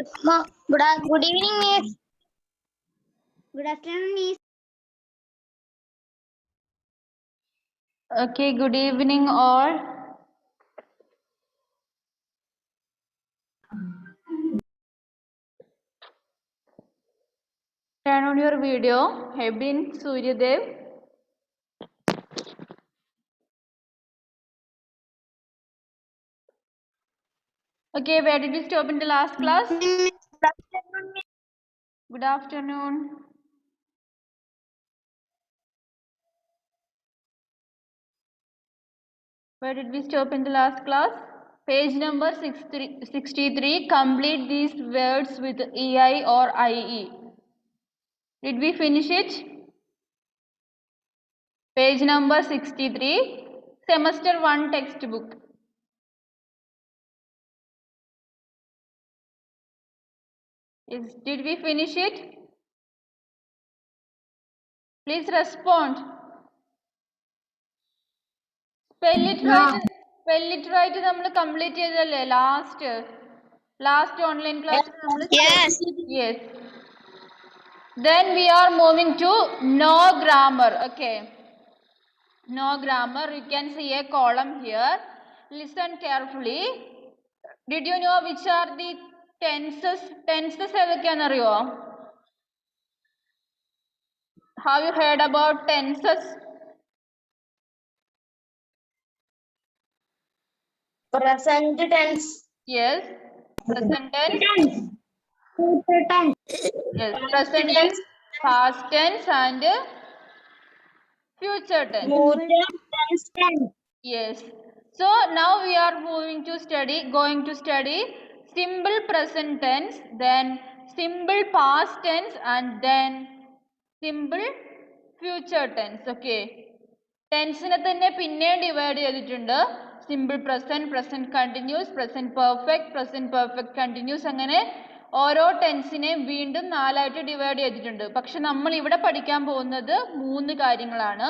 Good evening, Miss. Good afternoon, Miss. Okay, good evening all. Turn on your video. Hebin Suryadev. Okay, where did we stop in the last class? Good afternoon. Where did we stop in the last class? Page number 63. Complete these words with EI or IE. Did we finish it? Page number 63. Semester 1 textbook. Did we finish it? Please respond. Spell it right നമ്മൾ complete ചെയ്തല്ലേ last online class നമ്മൾ yes then we are moving to no grammar. Okay, no grammar. You can see a column here. Listen carefully. Did you know which are the tenses ഏതൊക്കെയാണെന്ന് അറിയോ? Have you heard about tenses? Present tense. Yes, present tense. Yes, present tense, past tense and future tense. Yes. So now we are going to study simple present tense, then simple past tense and then simple future tense. Okay. ടെൻസിനെ തന്നെ പിന്നെയും divide ചെയ്തിട്ടുണ്ട്. Simple present, present continuous, present perfect continuous, അങ്ങനെ ഓരോ ടെൻസിനെയും വീണ്ടും 4 ആയിട്ട് divide ചെയ്തിട്ടുണ്ട്. പക്ഷെ നമ്മൾ ഇവിടെ പഠിക്കാൻ പോകുന്നത് 3 കാര്യങ്ങളാണ്.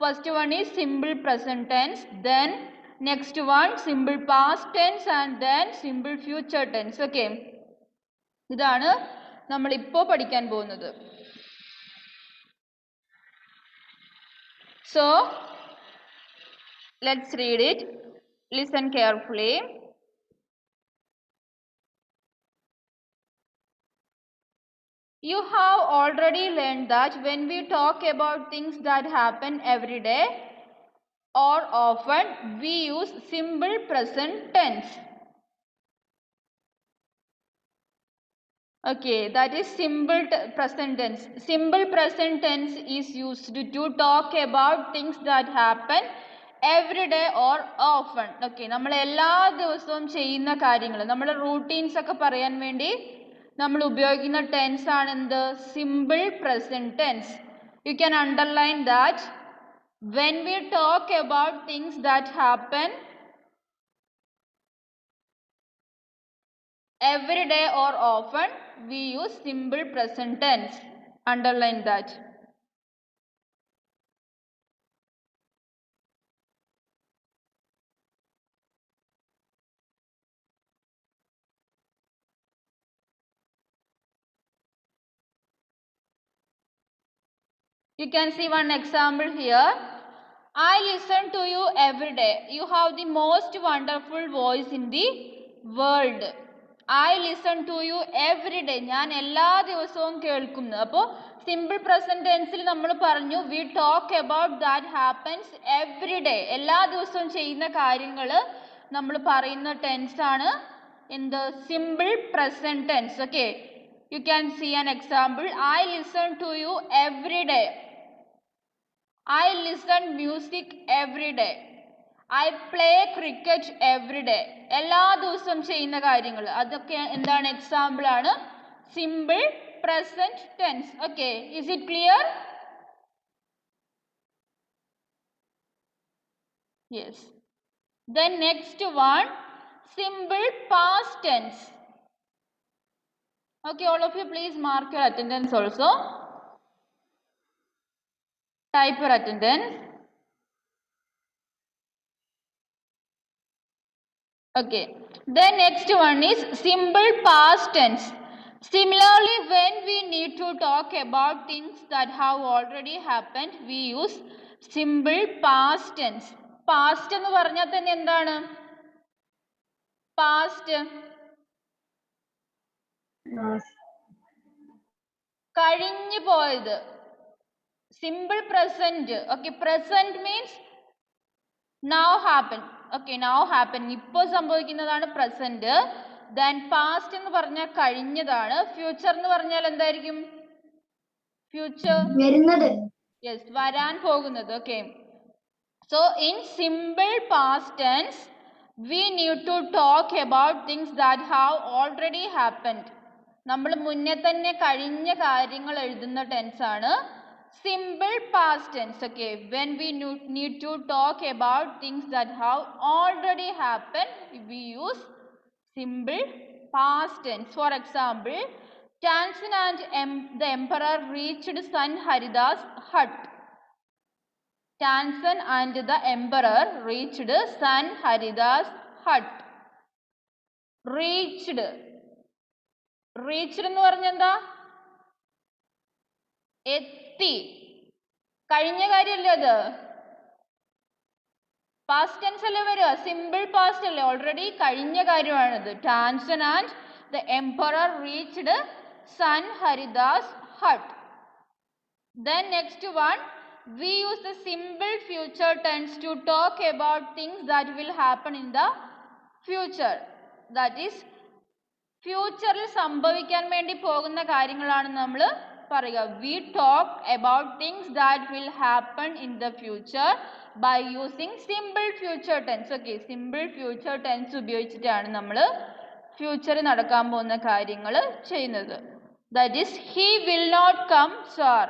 First one is simple present tense, then next one simple past tense and then simple future tense. Okay, ഇതാണ് നമ്മൾ ഇപ്പോൾ പഠിക്കാൻ പോകുന്നത്. So let's read it. Listen carefully. You have already learned that when we talk about things that happen every day or often, we use simple present tense. Okay, that is simple present tense. Simple present tense is used to talk about things that happen every day or often. Okay, നമ്മൾ എല്ലാ ദിവസവും ചെയ്യുന്ന കാര്യങ്ങൾ, നമ്മുടെ routines ഒക്കെ പറയാൻ വേണ്ടി നമ്മൾ ഉപയോഗിക്കുന്ന ടെൻസ് ആണ് എന്ത്? Simple present tense. You can underline that when we talk about things that happen every day or often, we use simple present tense. Underline that. You can see one example here. I listen to you every day. You have the most wonderful voice in the world. I listen to you every day. ഞാൻ എല്ലാ ദിവസവും കേൾക്കുന്നു. അപ്പോൾ simple present ടെൻസിൽ നമ്മൾ പറഞ്ഞു we talk about that happens every day. എല്ലാ ദിവസവും ചെയ്യുന്ന കാര്യങ്ങൾ നമ്മൾ പറയുന്ന ടെൻസ് ആണ് എന്ത്? Simple present tense. Okay, you can see an example. I listen to you every day. I listen music every day. I play cricket every day. എല്ലാ ദിവസവും ചെയ്യുന്ന കാര്യങ്ങൾ അതൊക്കെ എന്താണ്? എക്സാമ്പിൾ ആണ് simple present tense. Okay, is it clear? Yes. Then next one, simple past tense. Okay, all of you please mark your attendance also. Type your attendance. Okay. The next one is simple past tense. Similarly, when we need to talk about things that have already happened, we use simple past tense. Past എന്ന് പറഞ്ഞാൽ തന്നെ എന്താണ്? Past കഴിഞ്ഞു പോയത്. Simple present. Okay, present means now happen. Okay, now happen. ഇപ്പോൾ സംഭവിക്കുന്നതാണ് present. Then past എന്ന് പറഞ്ഞാൽ കഴിഞ്ഞതാണ്. Future എന്ന് പറഞ്ഞാൽ എന്തായിരിക്കും? Future. വരുന്നത്. Yes, വരാൻ പോകുന്നത്. Okay. So in simple past tense, we need to talk about things that have already happened. നമ്മൾ മുന്നേ തന്നെ കഴിഞ്ഞ കാര്യങ്ങൾ എഴുതുന്ന ടെൻസ് ആണ് simple past tense. Okay, when we need to talk about things that have already happened, we use simple past tense. For example, Tansen and the emperor reached son Haridas hut. Tansen and the emperor reached son Haridas hut. Reached എന്ന് പറഞ്ഞാൽ എന്താ? എത്തി. കഴിഞ്ഞ കാര്യമല്ലേ അത്? Past tense അല്ലേ വരിക? Simple past അല്ലേ? ഓൾറെഡി കഴിഞ്ഞ കാര്യമാണിത്. Tansen and the emperor reached son Haridas hut. Then next one, we use the simple future tense to talk about things that will happen in the future. That is, ഫ്യൂച്ചറിൽ സംഭവിക്കാൻ വേണ്ടി പോകുന്ന കാര്യങ്ങളാണ് നമ്മൾ പറയുക. We talk about things that will happen in the future by using simple future tense. Okay, simple future tense ഉപയോഗിച്ചിട്ടാണ് നമ്മൾ ഫ്യൂച്ചറിൽ നടക്കാൻ പോകുന്ന കാര്യങ്ങൾ ചെയ്യുന്നത്. That is, he will not come, sir.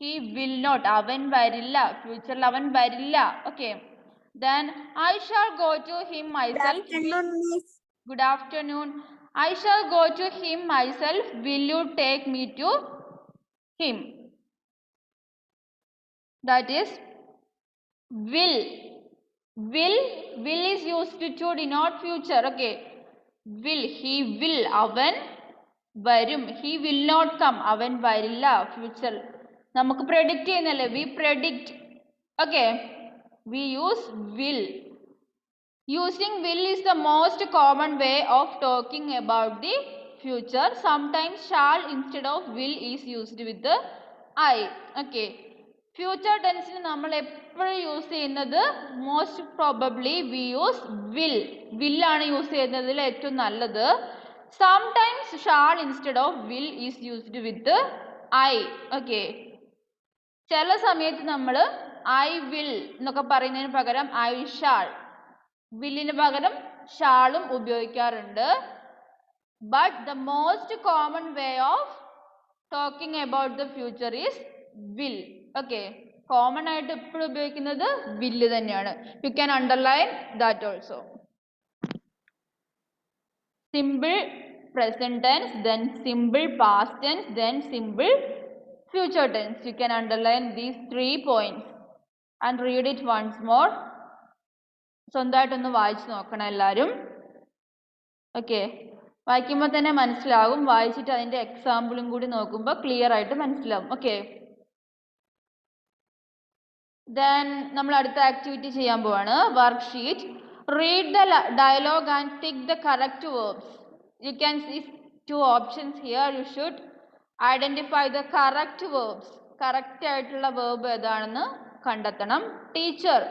He will not. അവൻ വരില്ല. ഫ്യൂച്ചറിൽ അവൻ വരില്ല. Okay. Then I shall go to him myself. Good afternoon. I shall go to him myself. Will you take me to him? That is will. Will is used to denote future. Okay. Will. He will. avan varum. He will not come. avan varilla. Future. നമുക്ക് predict ചെയ്യുന്നല്ലേ? We predict. Okay. We use will. Using will is the most common way of talking about the future. Sometimes shall instead of will is used with the I. Okay. Future tense നമ്മൾ എപ്പോഴും use ചെയ്യുന്നത് most probably we use will. Will ആണ് use ചെയ്യുന്നതിൽ ഏറ്റവും നല്ലത്. Sometimes shall instead of will is used with the I. Okay. ചില സമയത്ത് നമ്മൾ I will എന്നൊക്കെ പറയുന്നതിന് പകരം I shall. വില്ലിന് പകരം ഷാളും ഉപയോഗിക്കാറുണ്ട്. But the most common way of talking about the future is will. Okay, common ആയിട്ട് എപ്പോഴും ഉപയോഗിക്കുന്നത് വില്ല് തന്നെയാണ്. U can underline that also. Simple present tense, then simple past tense, then simple future tense. You can underline these 3 points and read it once more. സ്വന്തമായിട്ടൊന്ന് വായിച്ചു നോക്കണം എല്ലാവരും. Okay, വായിക്കുമ്പോൾ തന്നെ മനസ്സിലാകും. വായിച്ചിട്ട് അതിൻ്റെ എക്സാമ്പിളും കൂടി നോക്കുമ്പോൾ ക്ലിയർ ആയിട്ട് മനസ്സിലാവും. ഓക്കെ, ദെൻ നമ്മൾ അടുത്ത ആക്ടിവിറ്റി ചെയ്യാൻ പോവാണ്. Worksheet. Read the dialogue and tick the correct verbs. You can see 2 options here. You should identify the correct verbs. Correct ആയിട്ടുള്ള വേർബ് ഏതാണെന്ന് കണ്ടെത്തണം. Teacher,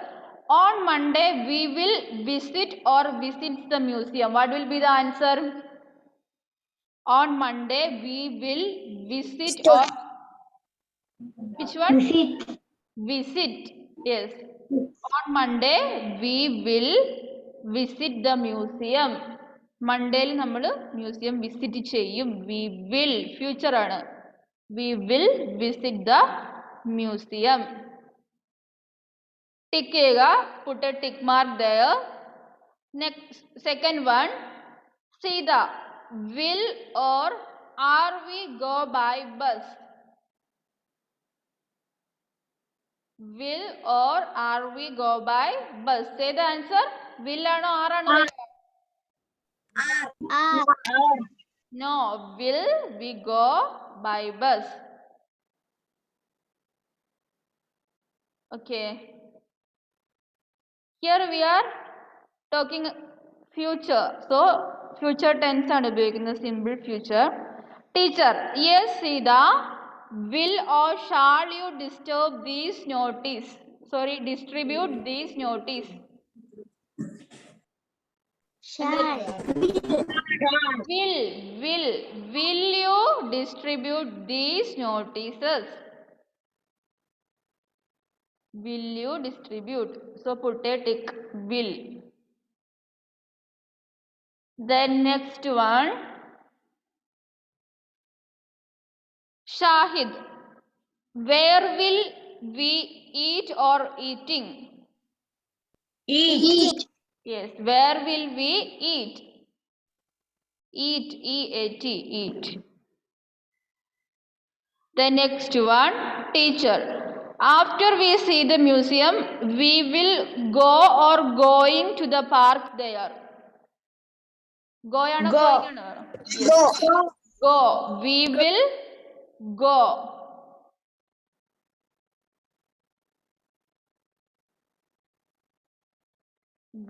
on Monday we will visit or visits the museum. What will be the answer? On Monday we will visit or which one? Visit. Yes. On Monday we will visit the museum. മൺഡേയിൽ നമ്മൾ museum visit ചെയ്യും. We will future ആണ്. We will visit the museum. Tick किएगा, put a tick mark there. Next, second one, सीधा. Will or are we go by bus? Will or are we go by bus? Say the answer. will ആണോ are ആണോ വരിക? No, will we go by bus? Okay. Here we are talking future. So, future tense ആണ് ഉപയോഗിക്കുന്നത്, simple future. Teacher, yes, Sita, will or shall you distribute these notice? Shall. Will you distribute these notices? Will you distribute? So put a tick, will. Then next one, Shahid, where will we eat or eating? Eat. Yes, where will we eat? Eat, E-A-T, eat. The next one, teacher, after we see the museum, we will go or going to the park there. Go ആണോ going ആണോ? Yes. Go. We will go.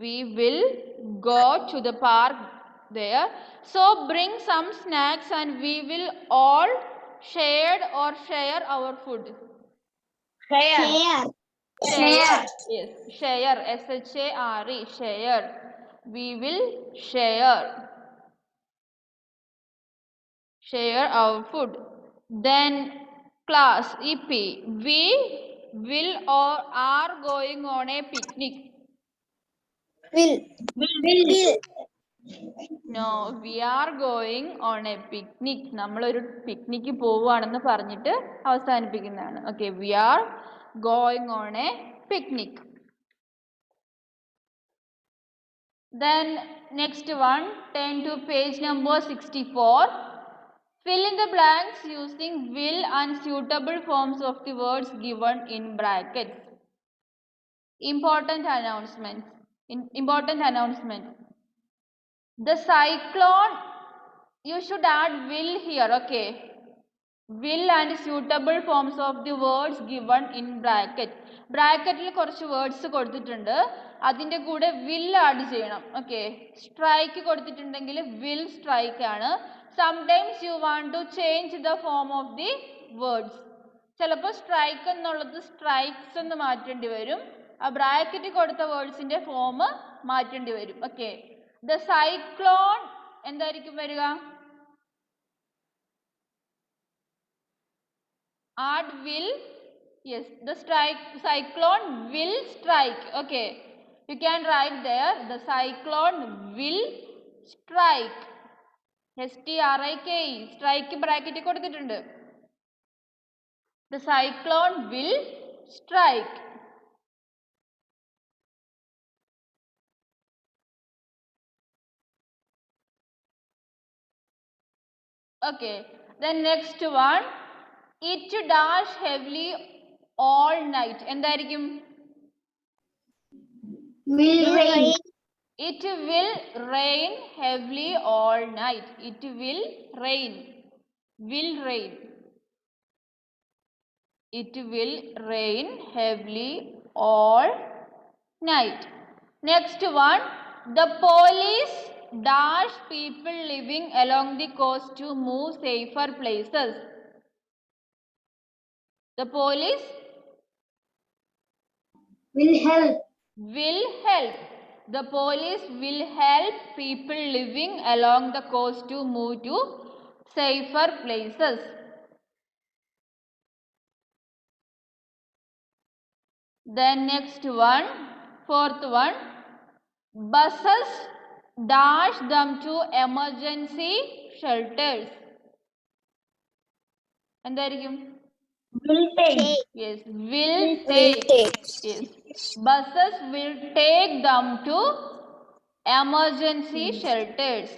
We will go to the park there. So bring some snacks and we will all share our food. Share. Yes, share, S-H-A-R-E, share. We will share our food. Then class, EP, we will or are going on a picnic. Will. No, we are going on a picnic. നമ്മളൊരു picnic പോവുകയാണെന്ന് പറഞ്ഞിട്ട് അവസാനിപ്പിക്കുന്നതാണ്. Okay, we are going on a picnic. Then next one, turn to page number 64. Fill in the blanks using will and suitable forms of the words given in brackets. Important announcement. The cyclone, you should add will here, okay? Will and suitable forms of the words given in bracket. ബ്രാക്കറ്റിൽ കുറച്ച് words കൊടുത്തിട്ടുണ്ട്, അതിൻ്റെ കൂടെ will add ചെയ്യണം. ഓക്കെ, strike കൊടുത്തിട്ടുണ്ടെങ്കിൽ will strike ആണ്. Sometimes you want to change the form of the words. ചിലപ്പോൾ സ്ട്രൈക്ക് എന്നുള്ളത് സ്ട്രൈക്സ് എന്ന് മാറ്റേണ്ടി വരും. ആ ബ്രാക്കറ്റ് കൊടുത്ത വേർഡ്സിന്റെ ഫോം മാറ്റേണ്ടി വരും. ഓക്കെ, ദ സൈക്ലോൺ എന്തായിരിക്കും വരിക? Add will. Yes, the cyclone will strike. Okay, you can write there, the cyclone will strike. S-T-R-I-K-E, strike bracket കൊടുത്തിട്ടുണ്ട്. The cyclone will strike. Okay, then next one, it dash heavily all night. എന്തായിരിക്കും? Will rain. It will rain heavily all night. It will rain. Will rain. It will rain heavily all night. Next one, the police dash people living along the coast to move safer places. The police Will help. The police will help people living along the coast to move to safer places. Then next one, fourth one, buses dash them to emergency shelters. എന്തായിരിക്കും? Will take. Yes, will take. Yes, buses will take them to emergency shelters.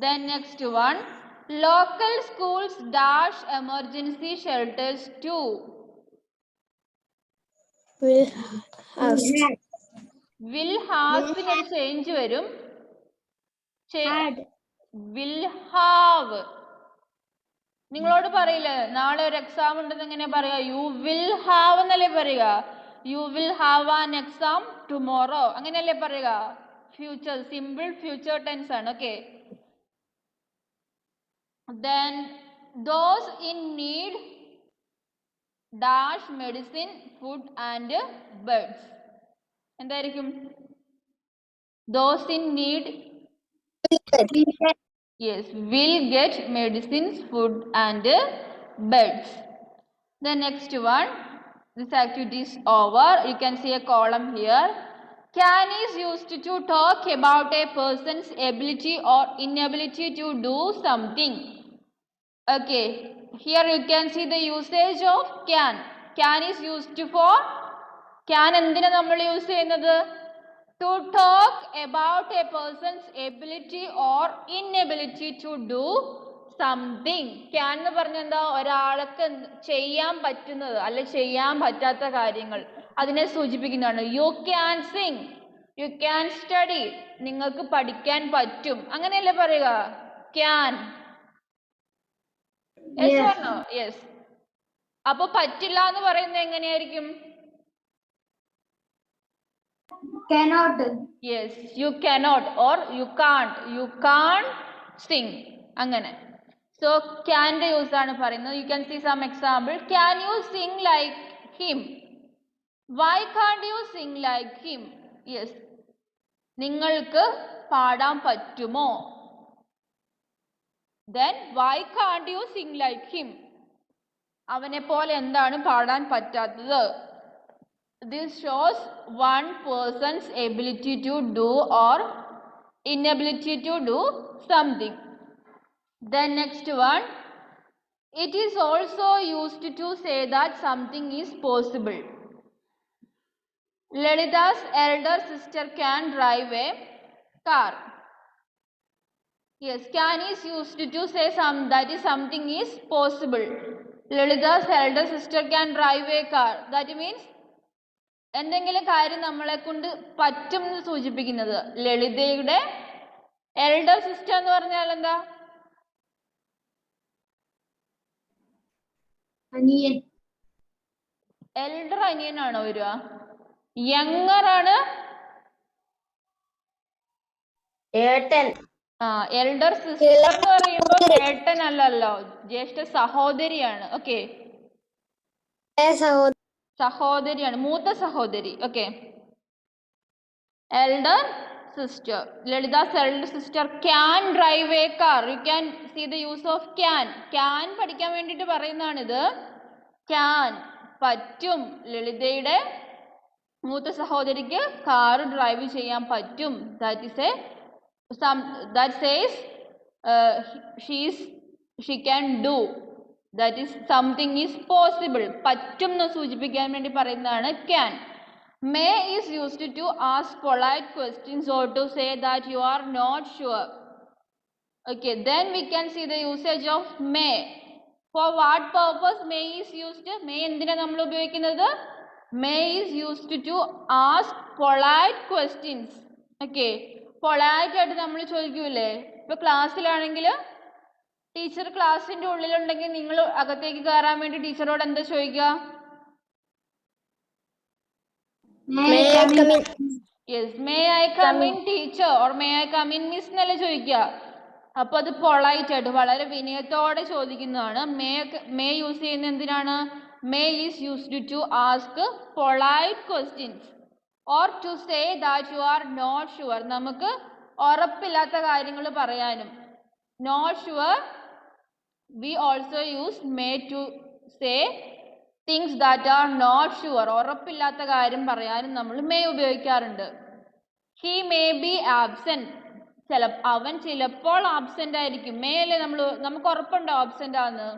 Then next one, local schools dash emergency shelters too. will have. Will ഹാസിന് ഒരു change വരും. Had. Will have. നിങ്ങളോട് പറയില്ലേ നാളെ ഒരു exam ഉണ്ടെന്ന് എങ്ങനെ പറയാ? യു വിൽ ഹാവ് എന്നല്ലേ പറയുക. You will have an exam tomorrow അങ്ങനെയല്ലേ പറയുക. ഫ്യൂച്ചർ സിമ്പിൾ ഫ്യൂച്ചർ ടെൻസ് ആണ്. Okay. Then those in need dash medicine, food and beds. എന്തായിരിക്കും? Those in need, yes, will get medicines, food and beds. The next one, this activity is over. You can see a column here. Can is used to talk about a person's ability or inability to do something. Okay, here you can see the usage of can. Can is used for, can എന്തിനാ നമ്മൾ use ചെയ്യുന്നത്? To talk about a person's ability or inability to do something. Can എന്ന് പറഞ്ഞാൽ എന്താ? ഒരാൾക്ക് ചെയ്യാൻ പറ്റുന്നത് അല്ലെ ചെയ്യാൻ പറ്റാത്ത കാര്യങ്ങൾ അതിനെ സൂചിപ്പിക്കുന്നതാണ്. You can sing, you can study. നിങ്ങൾക്ക് പഠിക്കാൻ പറ്റും അങ്ങനെയല്ലേ പറയുക? Can. Yes or no? Yes. അപ്പൊ പറ്റില്ല എന്ന് പറയുന്നത് എങ്ങനെയായിരിക്കും? Cannot. Yes, you cannot or you can't. You can't sing. അങ്ങനെ. So can ന്റെ യൂസ് ആണ് പറയുന്നത്. You can see some example. Can you sing like him? Why can't you sing like him? Yes. നിങ്ങൾക്ക് പാടാൻ പറ്റുമോ? Then why can't you sing like him? അവനെ പോലെ എന്താണ് പാടാൻ പറ്റാത്തത്? This shows one person's ability to do or inability to do something. Then next one, it is also used to say that something is possible. Lalita's elder sister can drive a car. Yes, can is used to say that is something is possible. Lalita's elder sister can drive a car. That means എന്തെങ്കിലും കാര്യം നമ്മളെ കൊണ്ട് പറ്റും എന്ന് സൂചിപ്പിക്കുന്നത്. ലളിതയുടെ elder sister എന്ന് പറഞ്ഞാൽ എന്താ? അനിയൻ. എൽഡർ അനിയനാണോ വരിക? യങ്ങർ ആണ് ഏട്ടൻ. എൽഡർ സിസ്റ്റർ എന്ന് പറയുമ്പോൾ ഏട്ടൻ അല്ലല്ലോ, ജ്യേഷ്ഠ സഹോദരിയാണ്. ഓക്കെ, സഹോദരിയാണ്, മൂത്ത സഹോദരി. Okay, elder sister. Lalitha's elder sister can drive a car. You can see the use of can. Can പഠിക്കാൻ വേണ്ടിയിട്ട് പറയുന്നതാണിത്. ക്യാൻ പറ്റും, ലളിതയുടെ മൂത്ത സഹോദരിക്ക് കാർ ഡ്രൈവ് ചെയ്യാൻ പറ്റും. That is A that says she can do. That is something is possible. പറ്റും എന്ന് സൂചിപ്പിക്കാൻ വേണ്ടി പറയുന്നതാണ് can. May is used to ask polite questions or to say that you are not sure. Okay, then we can see the usage of may. For what purpose may is used? May എന്തിനാ നമ്മൾ ഉപയോഗിക്കുന്നത്? May is used to ask polite questions. Okay, polite ആയിട്ട് നമ്മൾ ചോദിക്കൂലേ? ഇപ്പൊ ക്ലാസ്സിലാണെങ്കിൽ teacher ക്ലാസ്സിന്റെ ഉള്ളിലുണ്ടെങ്കിൽ നിങ്ങൾ അകത്തേക്ക് കയറാൻ വേണ്ടി ടീച്ചറോട് എന്താ ചോദിക്കുക? Yes, may I come in teacher or may I come in miss എന്നല്ലേ ചോദിക്കുക. അപ്പൊ അത് പൊളൈറ്റ് ആയിട്ട് വളരെ വിനയത്തോടെ ചോദിക്കുന്നതാണ്. മേ യൂസ് ചെയ്യുന്നത് എന്തിനാണ്? May is used to ask polite questions or to say that you are not sure. നമുക്ക് ഉറപ്പില്ലാത്ത കാര്യങ്ങൾ പറയാനും. Not sure, we also use may to say things that are not sure. ഉറപ്പില്ലാത്ത കാര്യം പറയാനും നമ്മൾ may ഉപയോഗിക്കാറുണ്ട്. He may be absent. അവൻ ചിലപ്പോൾ absent ആയിരിക്കും. may അല്ലേ നമുക്ക് ഉറപ്പുണ്ടോ ആബ്സെന്റ് ആണെന്ന്?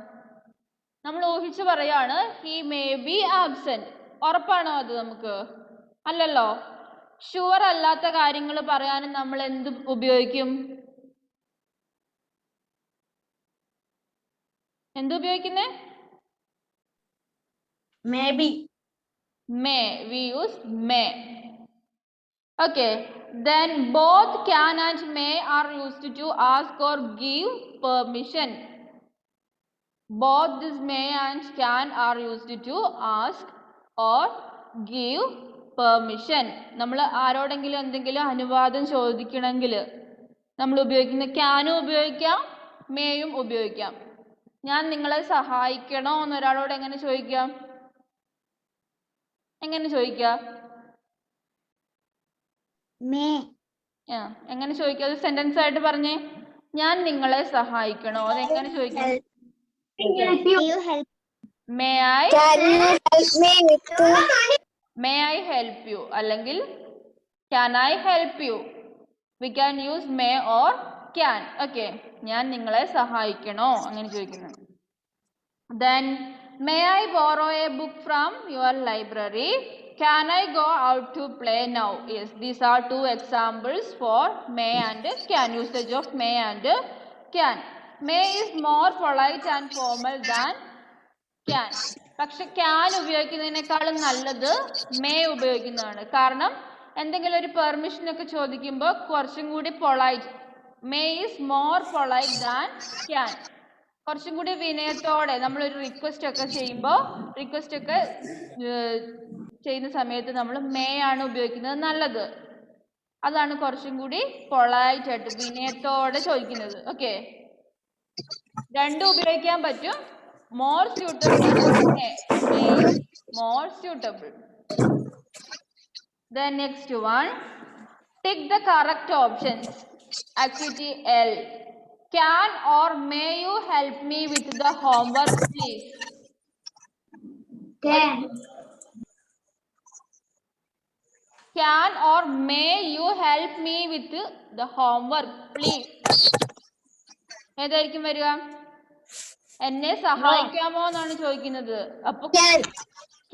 നമ്മൾ ഊഹിച്ചു പറയാണ് he may be absent. ഉറപ്പാണോ അത് നമുക്ക്? അല്ലല്ലോ. ഷുവർ അല്ലാത്ത കാര്യങ്ങൾ പറയാനും നമ്മൾ എന്ത് ഉപയോഗിക്കും? എന്ത് ഉപയോഗിക്കുന്നേ? May be. may. We use may. Okay. Then both can and may are used to ask or give permission. Both this may and can are used to ask or give permission. നമ്മൾ ആരോടെങ്കിലും എന്തെങ്കിലും അനുവാദം ചോദിക്കണമെങ്കിൽ നമ്മൾ ഉപയോഗിക്കുന്ന ക്യാനും ഉപയോഗിക്കാം മേയും ഉപയോഗിക്കാം. ഞാൻ നിങ്ങളെ സഹായിക്കണോ എന്നൊരാളോട് എങ്ങനെ ചോദിക്കാം? എങ്ങനെ ചോദിക്കാം? എങ്ങനെ ചോദിക്കുക? അത് സെന്റൻസ് ആയിട്ട് പറഞ്ഞേ. ഞാൻ നിങ്ങളെ സഹായിക്കണോ? അതെങ്ങനെ ചോദിക്കും? മേ ഐ ഹെൽപ്പ് യു അല്ലെങ്കിൽ can I help you. We can use may or can. Okay. ഞാൻ നിങ്ങളെ സഹായിക്കണോ അങ്ങനെ ചോദിക്കുന്നത്. Then may I borrow a book from your library? Can I go out to play now? Yes, these are two examples for may and can. Usage of may and can. May is more polite and formal than can. പക്ഷെ can ഉപയോഗിക്കുന്നതിനേക്കാളും നല്ലത് may ഉപയോഗിക്കുന്നതാണ്. കാരണം എന്തെങ്കിലും ഒരു permission ഒക്കെ ചോദിക്കുമ്പോൾ കുറച്ചും കൂടി polite. may is more polite than can. കുറച്ചും കൂടി വിനയത്തോടെ നമ്മളൊരു റിക്വസ്റ്റ് ഒക്കെ ചെയ്യുമ്പോൾ ചെയ്യുന്ന സമയത്ത് നമ്മൾ മേ ആണ് ഉപയോഗിക്കുന്നത് നല്ലത്. അതാണ് കുറച്ചും കൂടി പൊളൈറ്റ് ആയിട്ട് വിനയത്തോടെ ചോദിക്കുന്നത്. ഓക്കെ. രണ്ടും ഉപയോഗിക്കാൻ പറ്റും. More suitable more suitable. The next one, tick the correct options. Activity L. Can or may you help me with the homework, please? Can or may you help me with the homework, please? ഏതായിരിക്കും വരിക? എന്നെ സഹായിക്കാമോ എന്നാണ് ചോദിക്കുന്നത്. അപ്പൊ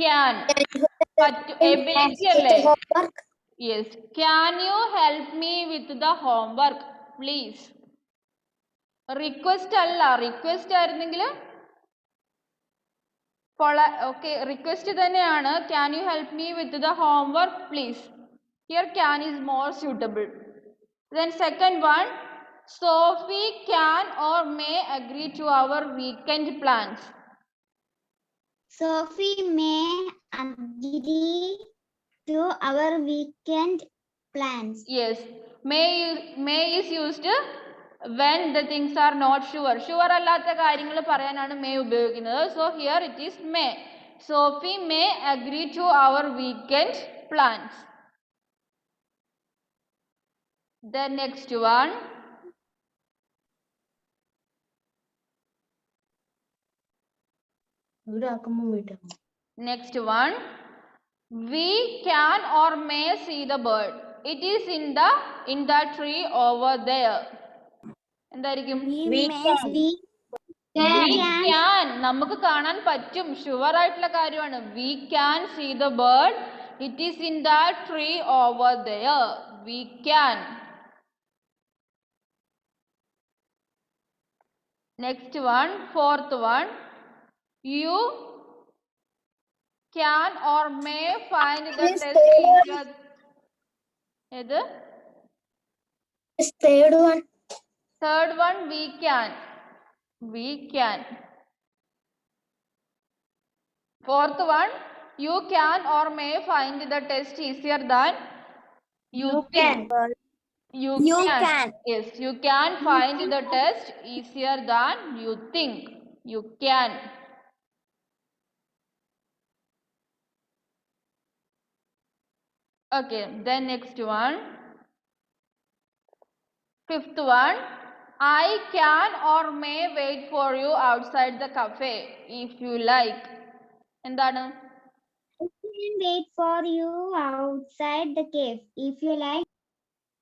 can ability അല്ലേ? Yes. Can you help me with the homework, please? Request അല്ല. Request ആയിരുന്നെങ്കിൽ ഓക്കെ റിക്വസ്റ്റ് തന്നെയാണ്. Can you help me with the homework please. Here can is more suitable. Then second one, Sophie can or may agree to our weekend plans. Sophie may agree to our weekend plans. Yes. May is used when the things are not sure. Sure അല്ലാത്ത കാര്യങ്ങൾ പറയാനാണ് may ഉപയോഗിക്കുന്നത്. So here it is may. Sophie may agree to our weekend plans. The next one, we can or may see the bird. It is in the tree over there. എന്തായിരിക്കും? We can. നമുക്ക് കാണാൻ പറ്റും. Sure ആയിട്ടുള്ള കാര്യമാണ്. We can see the bird. It is in the tree over there. We can. Next one, fourth one, you can or may find the test easier. ഏത്? Third one, we can. Fourth one, you can or may find the test easier than you think. You can. Yes, you can find the test easier than you think. You can. Okay, then next one. Fifth one, I can or may wait for you outside the cafe if you like. എന്താണ്? I can wait for you outside the cave if you like.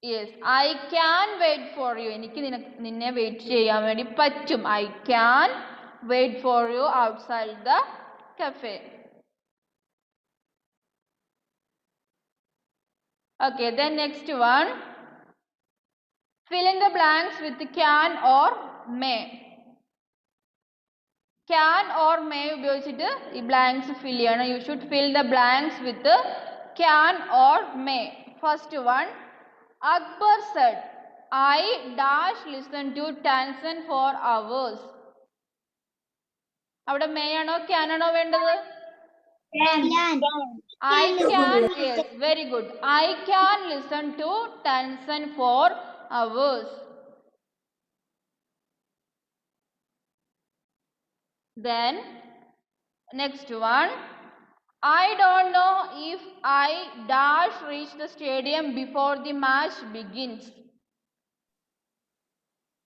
Yes, I can wait for you. എനിക്ക് നിന്നെ wait ചെയ്യാൻ വേണ്ടി പറ്റും. I can wait for you outside the cafe. Okay, then next one. Fill in the blanks with can or may. Can or may ഉപയോഗിച്ചിട്ട് ഈ blanks fill ചെയ്യണം. You should fill the blanks with can or may. First one, Akbar said, I dash listen to Tansen for hours. അവിടെ may ആണോ can ആണോ വേണ്ടത്? Can. I can, yes, very good. I can listen to Tansen for hours. Then, next one, I don't know if I dash reach the stadium before the match begins.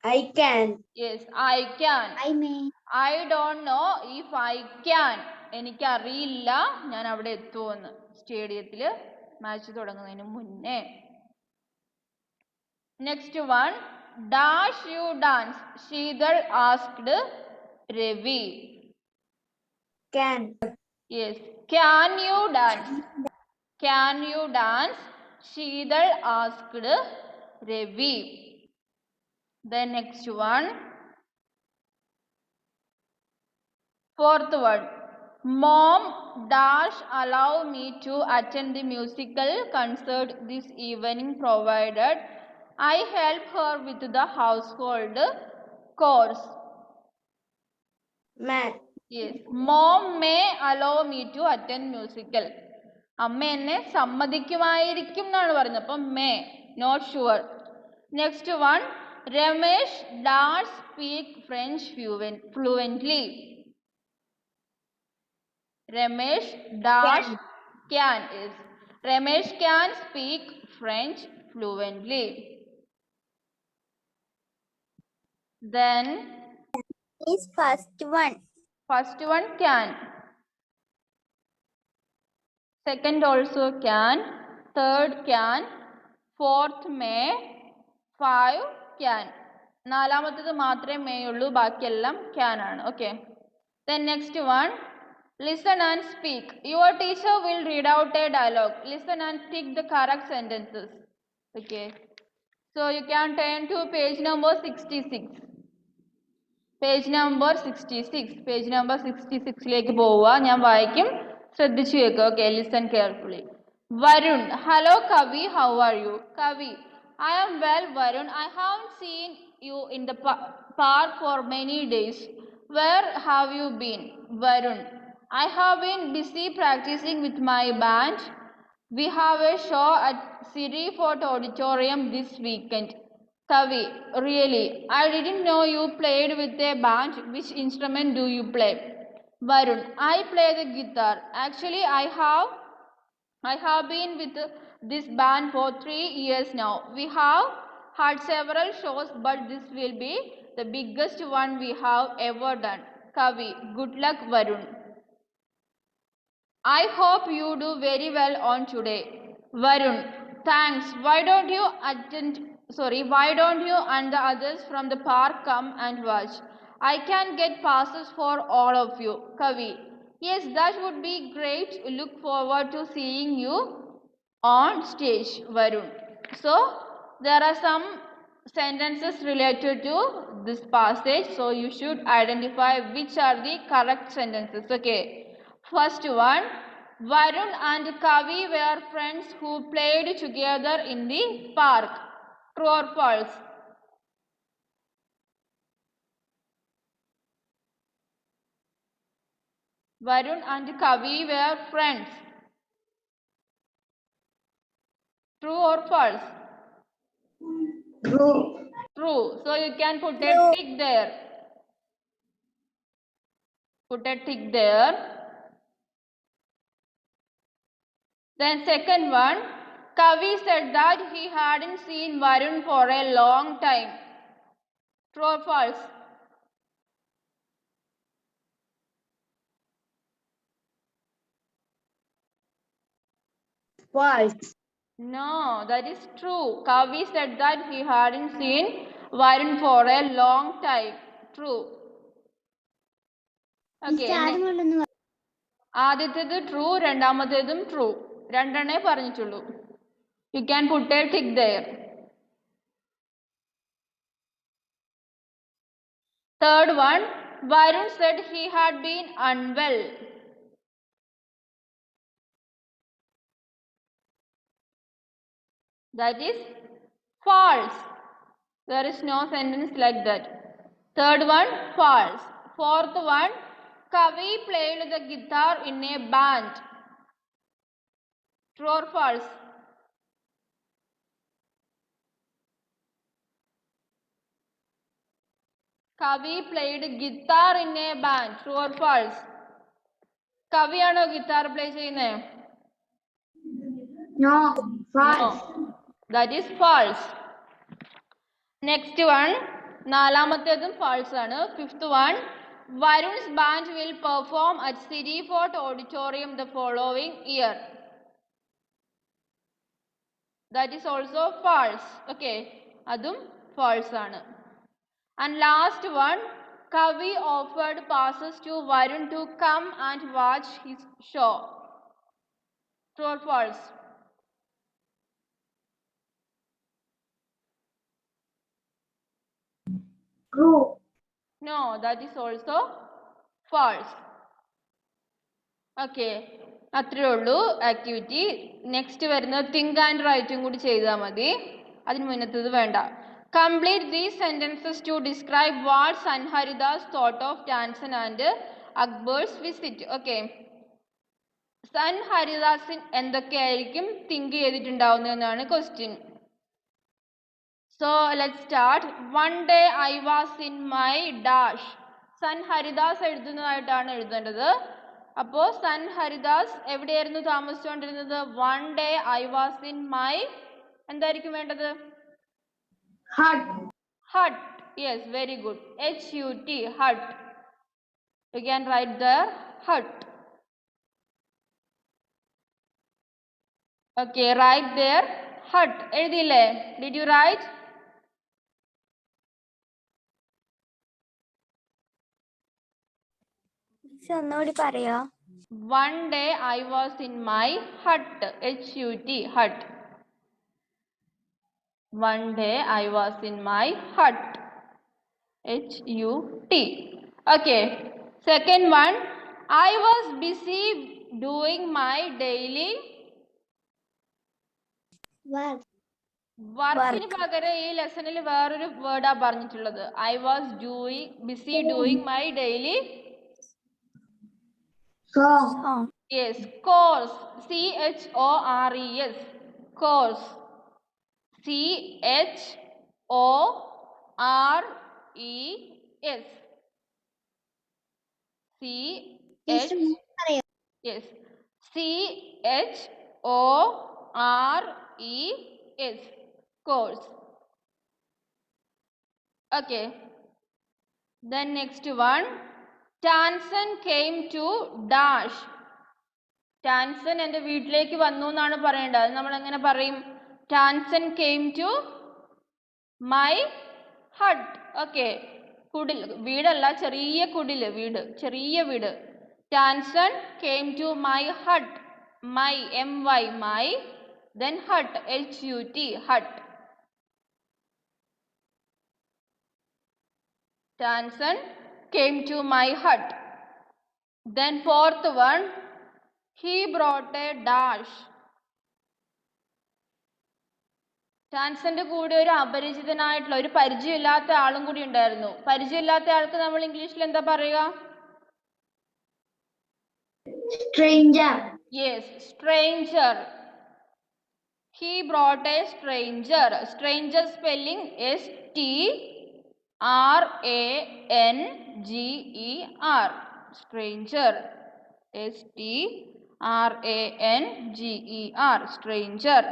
I can. Yes, I can. I may. I don't know if I can. എനിക്കറിയില്ല ഞാൻ അവിടെ എത്തുമെന്ന് സ്റ്റേഡിയത്തിൽ match തുടങ്ങുന്നതിന് മുന്നേ. Next one, dash you dance Sheetal asked Ravi. Can. Yes, can you dance? Can you dance? Sheetal asked Ravi. The next one, fourth one, Mom dash allow me to attend the musical concert this evening provided I help her with the household chores. May. Yes, Mom may allow me to attend musical. അമ്മ എന്നെ സമ്മതിക്കുമായിരിക്കും എന്നാണ് പറയുന്നത്. അപ്പം may, not sure. Next one, Ramesh dash speak French fluently. Ramesh dash can is. Ramesh can speak French fluently. Then Is first one. First one can. Second also can. Third can. Fourth may. 5 can. നാലാമത്തേത് മാത്രമേ may ഉള്ളൂ, ബാക്കിയെല്ലാം can ആണ്. Okay. Then next one, listen and speak. Your teacher will read out a dialogue. Listen and tick the correct sentences. Okay. So you can turn to page number 66. Page number 66ലേക്ക് പോവുക. ഞാൻ വായിക്കും, ശ്രദ്ധിച്ചു കേൾക്കുക. Okay, listen carefully. Varun, hello Kavi, how are you? Kavi, I am well Varun. I have seen you in the park for many days. Where have you been? Varun, I have been busy practising with my band. We have a show at Siri Fort Auditorium this weekend. Kavi, really? I didn't know you played with a band. Which instrument do you play? Varun, I play the guitar. Actually, I have been with this band for 3 years now. We have had several shows, but this will be the biggest one we have ever done. Kavi, good luck, Varun. I hope you do very well on today. Varun, thanks. Why don't you and the others from the park come and watch? I can get passes for all of you. Kavi, yes, that would be great. Look forward to seeing you on stage. Varun. So, there are some sentences related to this passage. So, you should identify which are the correct sentences. Okay. First one, Varun and Kavi were friends who played together in the park. True or false? Varun and Kavi were friends. True or false? True. True. So you can put a tick there. Put a tick there. Then second one, Kavi said that he hadn't seen Varun for a long time. True or false? False. No, that is true. Kavi said that he hadn't seen Varun for a long time. True. Okay. ആദ്യത്തേത് true, രണ്ടാമത്തേതും true. രണ്ടെണ്ണേ പറഞ്ഞിട്ടുള്ളൂ. You can put a tick there. Third one, Varun said he had been unwell. That is false. There is no sentence like that. Third one, false. Fourth one, Kavi played the guitar in a band. True or false? Kavi played guitar in a band. True or false? Kavi ആണോ guitar play ചെയ്യുന്നത്? No. False. No. That is false. Next one, നാലാമത്തേതും false ആണ്. Fifth one, Varun's band will perform at City Fort Auditorium the following year. That is also false. Okay, അതും false ആണ്. And last one, Kavi offered passes to Varun to come and watch his show. True or false? True. No, that is also false. Okay, അത്രയേ ഉള്ളൂ activity. Next വരുന്നത് think and റൈറ്റും കൂടി ചെയ്താൽ മതി. അതിന് മുന്നത്തത് വേണ്ട. Complete these sentences to describe what Sanharidas thought of Tansen and Akbar's visit. Okay. Sanharidasin എന്തൊക്കെയായിരിക്കും തിങ്ക് ചെയ്തിട്ടുണ്ടാവുന്നതെന്നാണ് question. So let's start. One day I was in my dash. Sanharidas എഴുതുന്നതായിട്ടാണ് എഴുതേണ്ടത്. അപ്പോൾ Sanharidas എവിടെയായിരുന്നു താമസിച്ചുകൊണ്ടിരുന്നത്? One day I was in my എന്തായിരിക്കും വേണ്ടത്? Hut. Hut. Yes, very good. H-U-T, hut. You can write there, hut. Okay, write there, hut. എഴുതിയില്ലേ? Did you write? ഒന്നുകൂടി പറയാ. One day I was in my hut. H-U-T, hut. One day I was in my hut. H-U-T. Okay. Second one, I was busy doing my daily work. വർക്കിന് പകരം ഈ ലെസണിൽ വേറൊരു വേർഡാ പറഞ്ഞിട്ടുള്ളത്. I was busy doing my daily Song. Yes, course. C-H-O-R-E-S. Course. C-H-O-R-E-S. Yes. C-H-O-R-E-S. Course. Okay. Then next one. Tansen came to dash. Tansen എൻ്റെ വീട്ടിലേക്ക് വന്നു എന്നാണ് പറയേണ്ടത്. അത് നമ്മൾ എങ്ങനെ പറയും? Tansen came to my hut. Okay. കുടിൽ, വീടല്ല, ചെറിയ കുടില്, വീട്, ചെറിയ വീട്. Tansen came to my hut. My, M-Y, my. Then hut, H-U-T, hut. Tansen came to my hut. Then fourth one, he brought a dash. Tansen's കൂടെ ഒരു അപരിചിതനായിട്ടുള്ള ഒരു പരിചയമില്ലാത്ത ആളും കൂടി ഉണ്ടായിരുന്നു. പരിചയമില്ലാത്ത ആൾക്ക് നമ്മൾ ഇംഗ്ലീഷിൽ എന്താ പറയുക? Stranger. Yes, stranger. He brought a stranger. Stranger spelling S-T-R-A-N-G-E-R. Stranger. S-T-R-A-N-G-E-R. Stranger.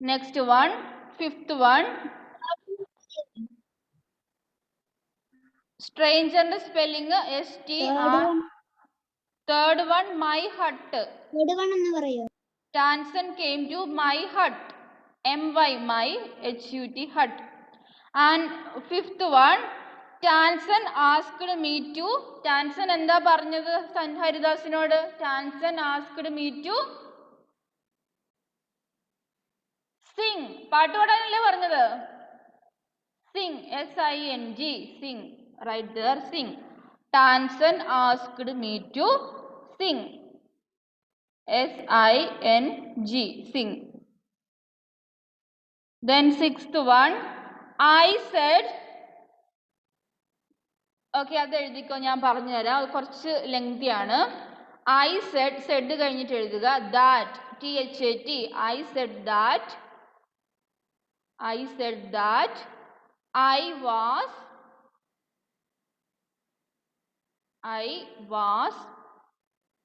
Next one, fifth one. Stranger spelling S-T-R. Third one, my hut. Third one ഒന്ന് പറയോ? Tansen came to my hut. M-Y, my, H-U-T, hut. And fifth one, Tansen asked me to. Tansen എന്താ പറഞ്ഞത് സൻഹരിദാസിനോട്? Tansen asked me to sing. പാട്ട് പാടാനല്ലേ പറഞ്ഞത്? Sing, S-I-N-G, sing. Right there, sing. Tansen asked me to sing. S-I-N-G, sing. Then sixth one, I said. Okay, അത് എഴുതിക്കോ, ഞാൻ പറഞ്ഞു തരാം, അത് കുറച്ച് ലെങ്തി ആണ്. I said കഴിഞ്ഞിട്ട് എഴുതുക. That, T-H-A-T, I said that I was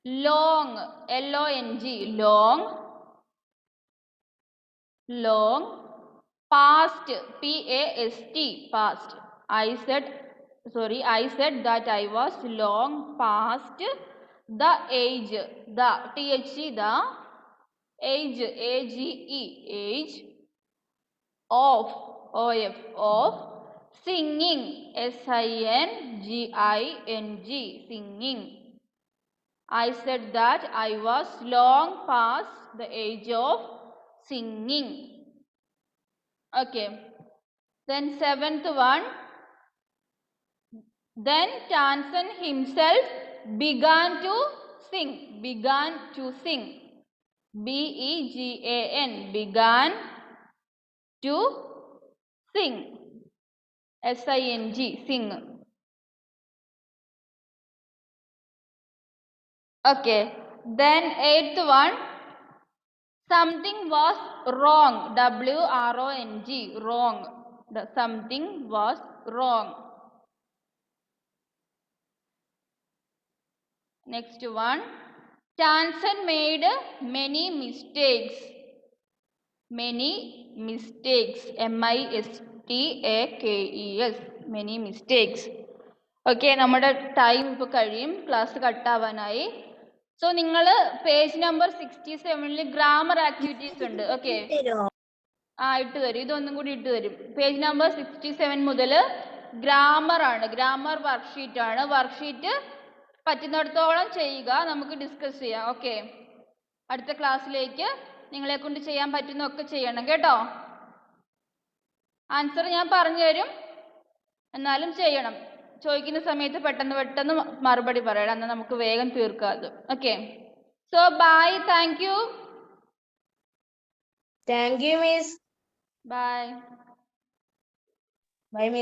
long, L-O-N-G, long, past, P-A-S-T, past. I said that I was long past the age, the, T-H-E, the, age, A-G-E, age of, O-F, of singing, S-I-N-G-I-N-G, singing. I said that I was long past the age of singing. Okay. Then seventh one. Then Tansen himself began to sing. B-E-G-A-N, began to sing. S-I-N-G, sing. Okay. Then eighth one. Something was wrong. W-R-O-N-G, wrong. Something was wrong. Next one. Tansen made many mistakes. M-I-S-T-A-K-E-S. Many mistakes. Okay, നമ്മുടെ time ഇപ്പോൾ കഴിയും, class കട്ടാവാനായി. So നിങ്ങൾ page number 67 grammar activities ഉണ്ട്. Okay, ഇട്ട് തരും, ഇതൊന്നും കൂടി ഇട്ട് തരും. പേജ് നമ്പർ 67 മുതൽ ഗ്രാമർ ആണ്, ഗ്രാമർ വർക്ക്ഷീറ്റ് ആണ്. വർക്ക്ഷീറ്റ് പറ്റുന്നിടത്തോളം ചെയ്യുക, നമുക്ക് ഡിസ്കസ് ചെയ്യാം. ഓക്കെ, അടുത്ത ക്ലാസ്സിലേക്ക് നിങ്ങളെ കൊണ്ട് ചെയ്യാൻ പറ്റുന്നൊക്കെ ചെയ്യണം കേട്ടോ. ആൻസർ ഞാൻ പറഞ്ഞു തരും, എന്നാലും ചെയ്യണം. ചോദിക്കുന്ന സമയത്ത് പെട്ടെന്ന് മറുപടി പറയണം, എന്നാൽ നമുക്ക് വേഗം തീർക്കാം അത്. Okay, so bye, thank you. Thank you, Miss. Bye. Bye, Miss.